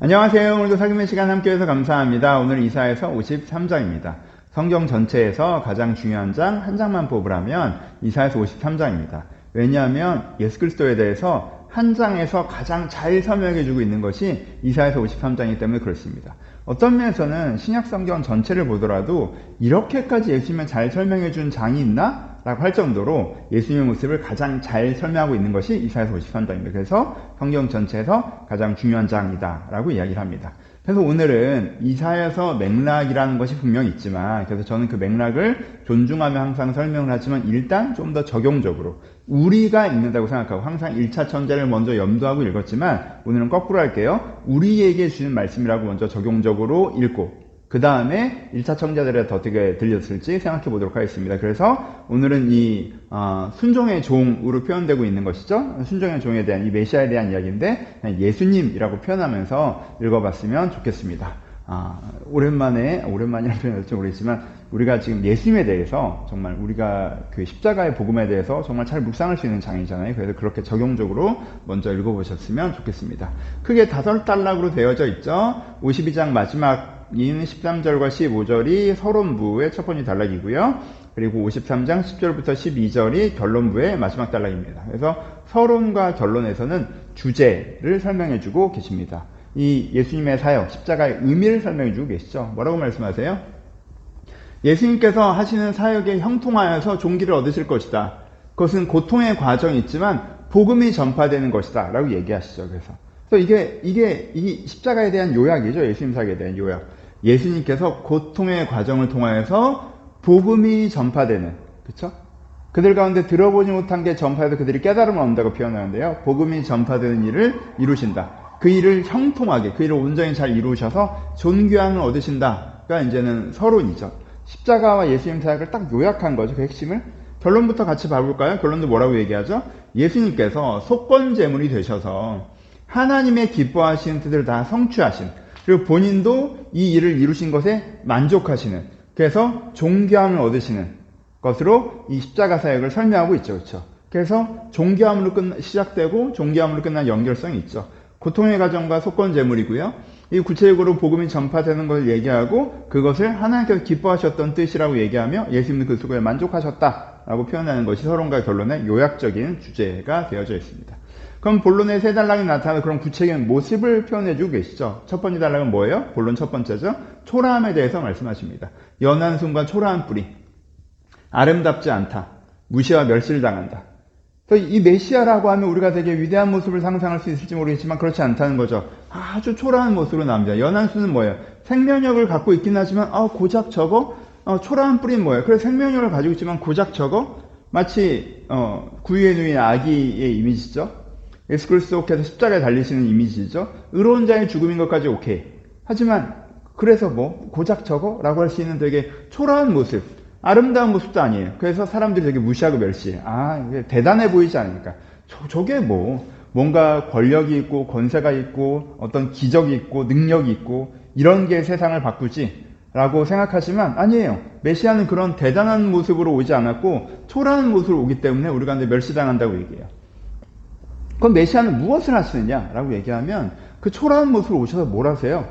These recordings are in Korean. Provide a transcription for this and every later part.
안녕하세요. 오늘도 사귐의 시간 함께해서 감사합니다. 오늘 이사야서 53장입니다. 성경 전체에서 가장 중요한 장 한 장만 뽑으라면 이사야서 53장입니다. 왜냐하면 예수 그리스도에 대해서 한 장에서 가장 잘 설명해주고 있는 것이 이사야서 53장이기 때문에 그렇습니다. 어떤 면에서는 신약 성경 전체를 보더라도 이렇게까지 예수님을 잘 설명해준 장이 있나? 라고 할 정도로 예수님의 모습을 가장 잘 설명하고 있는 것이 이사야서 53장입니다. 그래서 성경 전체에서 가장 중요한 장이다 라고 이야기를 합니다. 그래서 오늘은 이사야서 맥락이라는 것이 분명히 있지만, 그래서 저는 그 맥락을 존중하며 항상 설명을 하지만 일단 좀 더 적용적으로 우리가 읽는다고 생각하고 항상 1차 천재를 먼저 염두하고 읽었지만 오늘은 거꾸로 할게요. 우리에게 주는 말씀이라고 먼저 적용적으로 읽고 그 다음에 1차 청자들한테 어떻게 들렸을지 생각해 보도록 하겠습니다. 그래서 오늘은 이 순종의 종으로 표현되고 있는 것이죠. 순종의 종에 대한 이 메시아에 대한 이야기인데 예수님이라고 표현하면서 읽어봤으면 좋겠습니다. 오랜만이라는 표현일지 모르겠지만 우리가 지금 예수님에 대해서 정말 우리가 그 십자가의 복음에 대해서 정말 잘 묵상할 수 있는 장이잖아요. 그래서 그렇게 적용적으로 먼저 읽어보셨으면 좋겠습니다. 크게 5단락으로 되어져 있죠. 52장 마지막 인 13절과 15절이 서론부의 첫 번째 단락이고요. 그리고 53장 10절부터 12절이 결론부의 마지막 단락입니다. 그래서 서론과 결론에서는 주제를 설명해주고 계십니다. 이 예수님의 사역, 십자가의 의미를 설명해주고 계시죠. 뭐라고 말씀하세요? 예수님께서 하시는 사역에 형통하여서 종기를 얻으실 것이다. 그것은 고통의 과정이 있지만 복음이 전파되는 것이다. 라고 얘기하시죠. 그래서 이게 이 십자가에 대한 요약이죠. 예수님 사역에 대한 요약. 예수님께서 고통의 과정을 통하여서 복음이 전파되는, 그쵸? 그들 가운데 들어보지 못한 게 전파해서 그들이 깨달음을 얻는다고 표현하는데요. 복음이 전파되는 일을 이루신다. 그 일을 형통하게, 그 일을 온전히 잘 이루셔서 존귀함을 얻으신다가 이제는 서론이죠. 십자가와 예수님 사역을 딱 요약한 거죠. 그 핵심을. 결론부터 같이 봐볼까요? 결론도 뭐라고 얘기하죠? 예수님께서 속건제물이 되셔서 하나님의 기뻐하시는 뜻을 다 성취하신, 그리고 본인도 이 일을 이루신 것에 만족하시는, 그래서 존귀함을 얻으시는 것으로 이 십자가 사역을 설명하고 있죠. 그렇죠? 그래서 존귀함으로 시작되고 존귀함으로 끝난 연결성이 있죠. 고통의 과정과 속건제물이고요. 이 구체적으로 복음이 전파되는 것을 얘기하고 그것을 하나님께서 기뻐하셨던 뜻이라고 얘기하며 예수님은 그 속에 만족하셨다라고 표현하는 것이 서론과 결론의 요약적인 주제가 되어져 있습니다. 그럼 본론의 세 단락이 나타나는 그런 구체적인 모습을 표현해주고 계시죠. 첫 번째 단락은 뭐예요? 본론 첫 번째죠. 초라함에 대해서 말씀하십니다. 연한 순간 초라한 뿌리, 아름답지 않다, 무시와 멸시를 당한다. 이 메시아라고 하면 우리가 되게 위대한 모습을 상상할 수 있을지 모르겠지만 그렇지 않다는 거죠. 아주 초라한 모습으로 나옵니다. 연한 수는 뭐예요? 생명력을 갖고 있긴 하지만 고작 저거? 초라한 뿌리는 뭐예요? 그래 생명력을 가지고 있지만 고작 저거? 마치 구유에 누인 아기의 이미지죠. 예수 그리스도께서 십자가에 달리시는 이미지죠. 의로운 자의 죽음인 것까지 오케이. 하지만 그래서 고작 저거? 라고 할 수 있는 되게 초라한 모습, 아름다운 모습도 아니에요. 그래서 사람들이 되게 무시하고 멸시해. 이게 대단해 보이지 않으니까. 저게 뭔가 권력이 있고 권세가 있고 어떤 기적이 있고 능력이 있고 이런 게 세상을 바꾸지 라고 생각하지만 아니에요. 메시아는 그런 대단한 모습으로 오지 않았고 초라한 모습으로 오기 때문에 우리가 멸시당한다고 얘기해요. 그럼 메시아는 무엇을 하시느냐 라고 얘기하면 그 초라한 모습으로 오셔서 뭘 하세요?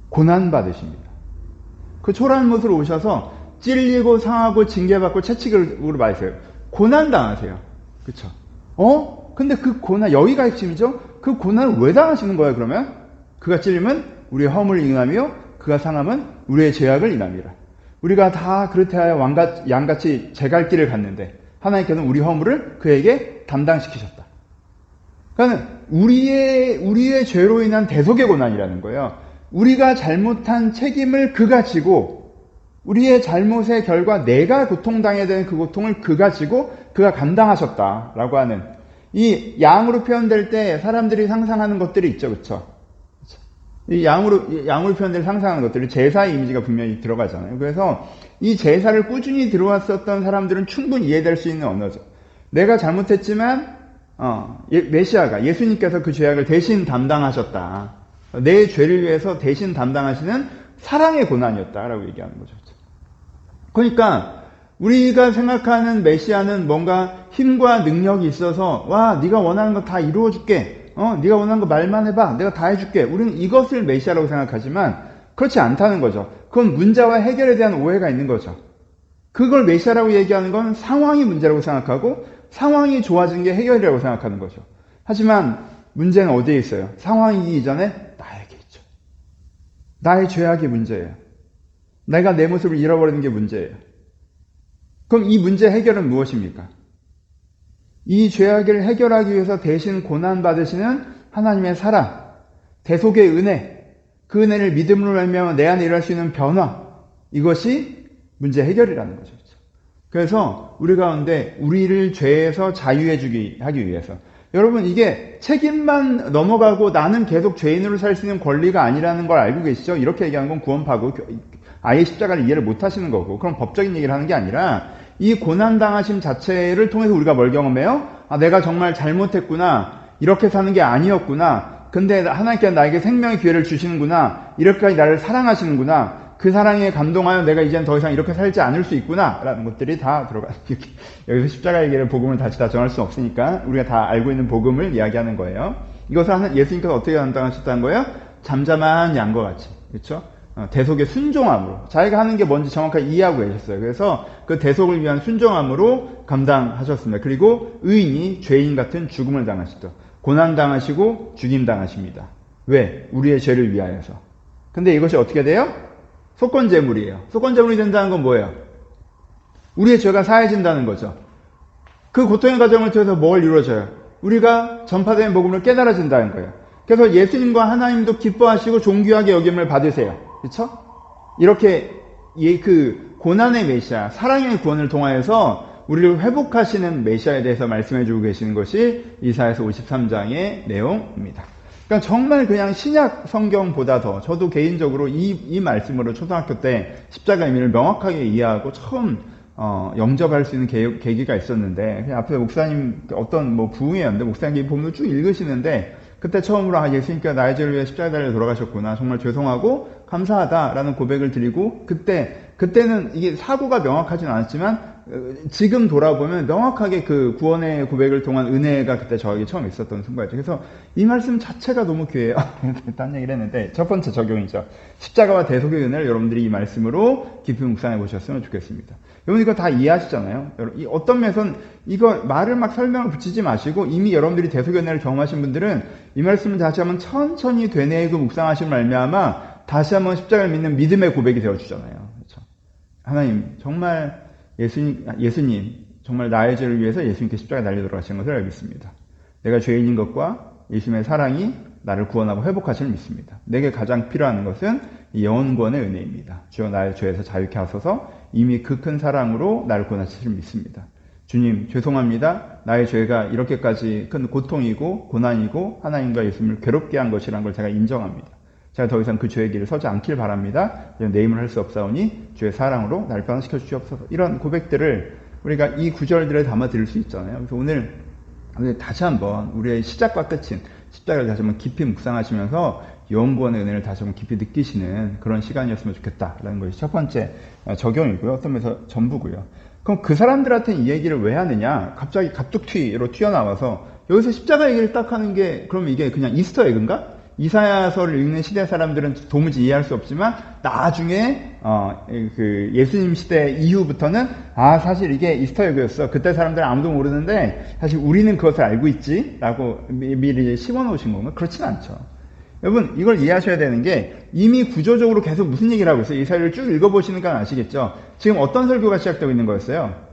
고난받으십니다. 그 초라한 모습으로 오셔서 찔리고 상하고 징계받고 채찍으로 맞으세요. 고난당하세요. 그쵸? 근데 그 고난, 여기가 핵심이죠? 그 고난을 왜 당하시는 거예요, 그러면? 그가 찔림은 우리의 허물을 인하며 그가 상함은 우리의 죄악을 인함이라. 우리가 다 그렇대하여 양같이 제갈 길을 갔는데 하나님께서는 우리 허물을 그에게 담당시키셨다. 그러니까 우리의 죄로 인한 대속의 고난이라는 거예요. 우리가 잘못한 책임을 그가 지고 우리의 잘못의 결과 내가 고통당해야 되는 그 고통을 그가 지고 그가 감당하셨다라고 하는 이 양으로 표현될 때 사람들이 상상하는 것들이 있죠. 그렇죠? 이 양으로 표현될 상상하는 것들이 제사의 이미지가 분명히 들어가잖아요. 그래서 이 제사를 꾸준히 들어왔었던 사람들은 충분히 이해될 수 있는 언어죠. 내가 잘못했지만 메시아가 예수님께서 그 죄악을 대신 담당하셨다. 내 죄를 위해서 대신 담당하시는 사랑의 고난이었다라고 얘기하는 거죠. 그러니까 우리가 생각하는 메시아는 뭔가 힘과 능력이 있어서 네가 원하는 거 다 이루어줄게 네가 원하는 거 말만 해봐. 내가 다 해줄게. 우리는 이것을 메시아라고 생각하지만 그렇지 않다는 거죠. 그건 문제와 해결에 대한 오해가 있는 거죠. 그걸 메시아라고 얘기하는 건 상황이 문제라고 생각하고 상황이 좋아지는 게 해결이라고 생각하는 거죠. 하지만 문제는 어디에 있어요? 상황이기 이전에 나에게 있죠. 나의 죄악이 문제예요. 내가 내 모습을 잃어버리는 게 문제예요. 그럼 이 문제 해결은 무엇입니까? 이 죄악을 해결하기 위해서 대신 고난받으시는 하나님의 사랑, 대속의 은혜, 그 은혜를 믿음으로 말미암아 내 안에 일어날 수 있는 변화, 이것이 문제 해결이라는 거죠. 그래서 우리 가운데 우리를 죄에서 자유해 하기 위해서, 여러분 이게 책임만 넘어가고 나는 계속 죄인으로 살 수 있는 권리가 아니라는 걸 알고 계시죠? 이렇게 얘기하는 건 구원파고 아예 십자가를 이해를 못 하시는 거고, 그럼 법적인 얘기를 하는 게 아니라 이 고난당하심 자체를 통해서 우리가 뭘 경험해요? 내가 정말 잘못했구나, 이렇게 사는 게 아니었구나, 근데 하나님께서 나에게 생명의 기회를 주시는구나, 이렇게까지 나를 사랑하시는구나, 그 사랑에 감동하여 내가 이젠 더 이상 이렇게 살지 않을 수 있구나 라는 것들이 다 들어가요. 여기서 십자가 얘기를 복음을 다시 다 정할 수 없으니까 우리가 다 알고 있는 복음을 이야기하는 거예요. 이것을 예수님께서 어떻게 감당하셨다는 거예요? 잠잠한 양과 같이, 그렇죠? 대속의 순종함으로, 자기가 하는 게 뭔지 정확하게 이해하고 계셨어요. 그래서 그 대속을 위한 순종함으로 감당하셨습니다. 그리고 의인이 죄인 같은 죽음을 당하시죠. 고난당하시고 죽임당하십니다. 왜? 우리의 죄를 위하여서. 근데 이것이 어떻게 돼요? 속건제물이에요. 속건제물이 된다는 건 뭐예요? 우리의 죄가 사해진다는 거죠. 그 고통의 과정을 통해서 뭘 이루어져요? 우리가 전파되는 복음을 깨달아진다는 거예요. 그래서 예수님과 하나님도 기뻐하시고 존귀하게 여김을 받으세요. 그렇죠? 이렇게 그 고난의 메시아, 사랑의 구원을 통하여서 우리를 회복하시는 메시아에 대해서 말씀해주고 계시는 것이 이사야서 53장의 내용입니다. 그러니까 정말 그냥 신약 성경보다 더, 저도 개인적으로 이 말씀으로 초등학교 때 십자가 의미를 명확하게 이해하고 처음 영접할 수 있는 계기가 있었는데, 그냥 앞에 목사님 어떤 부흥회였는데 목사님이 본문을 쭉 읽으시는데 그때 처음으로 예수님께서 나의 죄를 위해 십자가에 달려 돌아가셨구나, 정말 죄송하고 감사하다라는 고백을 드리고, 그때는 이게 사고가 명확하진 않았지만 지금 돌아보면 명확하게 그 구원의 고백을 통한 은혜가 그때 저에게 처음 있었던 순간이죠. 그래서 이 말씀 자체가 너무 귀해요. 딴 얘기를 했는데, 첫 번째 적용이죠. 십자가와 대속의 은혜를 여러분들이 이 말씀으로 깊이 묵상해 보셨으면 좋겠습니다. 여러분 이거 다 이해하시잖아요. 이 어떤 면에서는 이거 말을 막 설명을 붙이지 마시고 이미 여러분들이 대속의 은혜를 경험하신 분들은 이 말씀을 다시 한번 천천히 되뇌이고 묵상하신 말미암아 다시 한번 십자가를 믿는 믿음의 고백이 되어주잖아요. 그렇죠? 하나님, 정말 예수님, 정말 나의 죄를 위해서 예수님께 십자가에 달려 돌아가신 것을 알고 있습니다. 내가 죄인인 것과 예수님의 사랑이 나를 구원하고 회복하시는 믿습니다. 내게 가장 필요한 것은 이 영원구원의 은혜입니다. 주여 나의 죄에서 자유케 하소서. 이미 그 큰 사랑으로 나를 구원하시는 믿습니다. 주님, 죄송합니다. 나의 죄가 이렇게까지 큰 고통이고 고난이고 하나님과 예수님을 괴롭게 한 것이라는 걸 제가 인정합니다. 제가 더 이상 그 죄의 길을 서지 않길 바랍니다. 내 힘을 할 수 없사오니 주의 사랑으로 나를 변화시켜 주시옵소서. 이런 고백들을 우리가 이 구절들에 담아 드릴 수 있잖아요. 그래서 오늘 다시 한번 우리의 시작과 끝인 십자가를 다시 한번 깊이 묵상하시면서 영원구원의 은혜를 다시 한번 깊이 느끼시는 그런 시간이었으면 좋겠다라는 것이 첫 번째 적용이고요. 어떤 면에서 전부고요. 그럼 그 사람들한테 이 얘기를 왜 하느냐? 갑자기 갑툭튀로 튀어나와서 여기서 십자가 얘기를 딱 하는 게, 그럼 이게 그냥 이스터 에그인가? 이사야서를 읽는 시대 사람들은 도무지 이해할 수 없지만 나중에 그 예수님 시대 이후부터는 사실 이게 이스터 에그였어. 그때 사람들은 아무도 모르는데 사실 우리는 그것을 알고 있지라고 미리 심어놓으신 건가? 그렇진 않죠. 여러분 이걸 이해하셔야 되는 게, 이미 구조적으로 계속 무슨 얘기를 하고 있어요? 이사야를 쭉 읽어보시니까 아시겠죠? 지금 어떤 설교가 시작되고 있는 거였어요?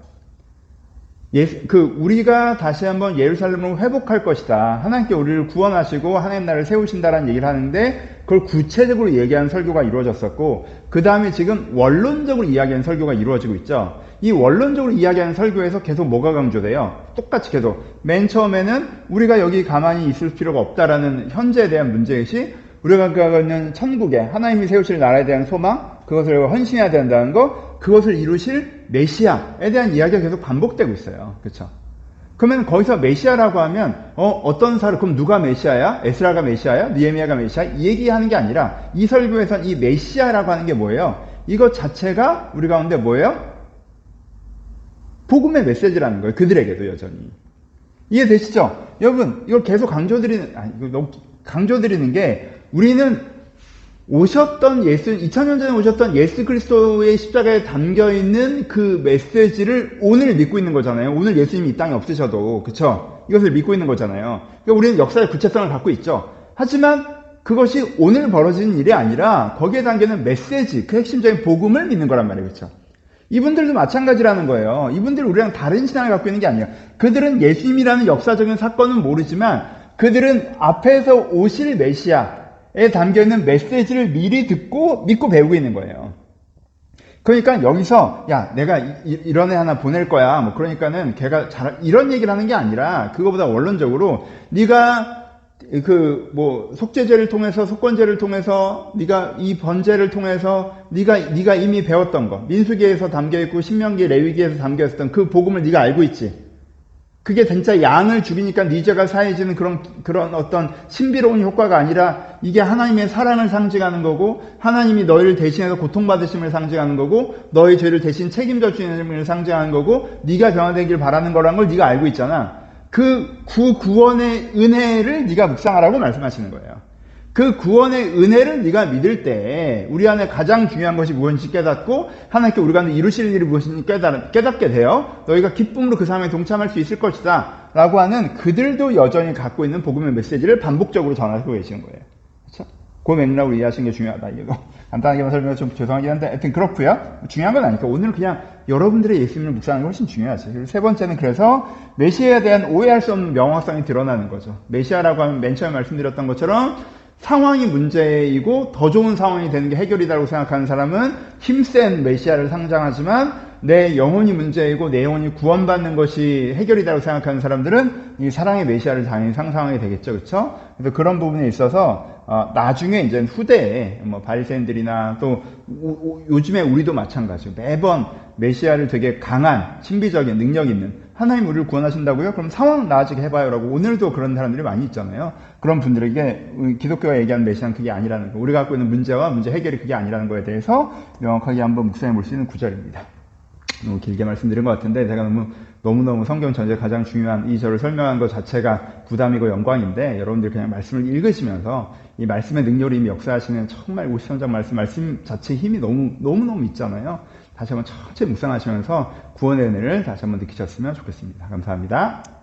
우리가 다시 한번 예루살렘을 회복할 것이다. 하나님께 우리를 구원하시고 하나님 나라를 세우신다라는 얘기를 하는데, 그걸 구체적으로 얘기하는 설교가 이루어졌었고, 그 다음에 지금 원론적으로 이야기하는 설교가 이루어지고 있죠. 이 원론적으로 이야기하는 설교에서 계속 뭐가 강조돼요? 똑같이 계속. 맨 처음에는 우리가 여기 가만히 있을 필요가 없다라는 현재에 대한 문제의식, 우리가 가고 있는 천국에 하나님이 세우실 나라에 대한 소망, 그것을 헌신해야 된다는 거, 그것을 이루실 메시아에 대한 이야기가 계속 반복되고 있어요. 그렇죠? 그러면 거기서 메시아라고 하면 어떤 사람, 그럼 누가 메시아야? 에스라가 메시아야? 느헤미야가 메시아? 이 얘기하는 게 아니라 이 설교에서는 이 메시아라고 하는 게 뭐예요? 이것 자체가 우리 가운데 뭐예요? 복음의 메시지라는 거예요. 그들에게도 여전히. 이해되시죠? 여러분, 이걸 계속 이거 너무 강조드리는 게, 우리는 2000년 전에 오셨던 예수 그리스도의 십자가에 담겨있는 그 메시지를 오늘 믿고 있는 거잖아요. 오늘 예수님이 이 땅에 없으셔도, 그쵸? 이것을 믿고 있는 거잖아요. 그러니까 우리는 역사의 구체성을 갖고 있죠. 하지만 그것이 오늘 벌어지는 일이 아니라 거기에 담겨있는 메시지, 그 핵심적인 복음을 믿는 거란 말이에요. 그쵸? 이분들도 마찬가지라는 거예요. 이분들 우리랑 다른 신앙을 갖고 있는 게 아니에요. 그들은 예수님이라는 역사적인 사건은 모르지만 그들은 앞에서 오실 메시아에 담겨있는 메시지를 미리 듣고 믿고 배우고 있는 거예요. 그러니까 여기서 야 내가 이런 애 하나 보낼 거야 뭐 그러니까는 걔가 이런 얘기를 하는 게 아니라 그거보다 원론적으로 네가 속죄제를 통해서 속건제를 통해서 네가 이 번제를 통해서 네가 이미 배웠던 거 민수기에서 담겨 있고 신명기 레위기에서 담겨 있었던 그 복음을 네가 알고 있지. 그게 진짜 양을 죽이니까 네 죄가 사해지는 그런 어떤 신비로운 효과가 아니라 이게 하나님의 사랑을 상징하는 거고 하나님이 너희를 대신해서 고통받으심을 상징하는 거고 너희 죄를 대신 책임져 주심을 상징하는 거고 네가 변화되길 바라는 거라는 걸 네가 알고 있잖아. 그 구원의 은혜를 네가 묵상하라고 말씀하시는 거예요. 그 구원의 은혜를 네가 믿을 때 우리 안에 가장 중요한 것이 무엇인지 깨닫고 하나님께 우리가 이루실 일이 무엇인지 깨닫게 되어 너희가 기쁨으로 그 삶에 동참할 수 있을 것이다 라고 하는 그들도 여전히 갖고 있는 복음의 메시지를 반복적으로 전하고 계시는 거예요. 그렇죠? 그 맥락으로 이해하시는 게 중요하다. 이거 간단하게만 설명해서 좀 죄송하긴 한데 하여튼 그렇고요. 중요한 건 아니니까 오늘은 그냥 여러분들의 예수님을 묵상하는 게 훨씬 중요하죠. 그리고 세 번째는 그래서 메시아에 대한 오해할 수 없는 명확성이 드러나는 거죠. 메시아라고 하면 맨 처음에 말씀드렸던 것처럼 상황이 문제이고 더 좋은 상황이 되는 게 해결이라고 생각하는 사람은 힘센 메시아를 상징하지만 내 영혼이 문제이고 내 영혼이 구원받는 것이 해결이라고 생각하는 사람들은 이 사랑의 메시아를 당연히 상상하게 되겠죠. 그렇죠? 그래서 그런 부분에 있어서 나중에 이제 후대에 바리새인들이나 또 요즘에 우리도 마찬가지고 매번 메시아를 되게 강한 신비적인 능력 있는 하나님 우리를 구원하신다고요? 그럼 상황 나아지게 해봐요라고 오늘도 그런 사람들이 많이 있잖아요. 그런 분들에게 기독교가 얘기하는 메시아는 그게 아니라는 거, 우리가 갖고 있는 문제와 문제 해결이 그게 아니라는 거에 대해서 명확하게 한번 묵상해 볼 수 있는 구절입니다. 너무 길게 말씀드린 것 같은데 제가 너무너무 성경 전체에 가장 중요한 이 절을 설명한 것 자체가 부담이고 영광인데 여러분들 그냥 말씀을 읽으시면서 이 말씀의 능력을 이미 역사하시는 정말 오시성장 말씀 자체의 힘이 너무너무 있잖아요. 다시 한번 천천히 묵상하시면서 구원의 은혜를 다시 한번 느끼셨으면 좋겠습니다. 감사합니다.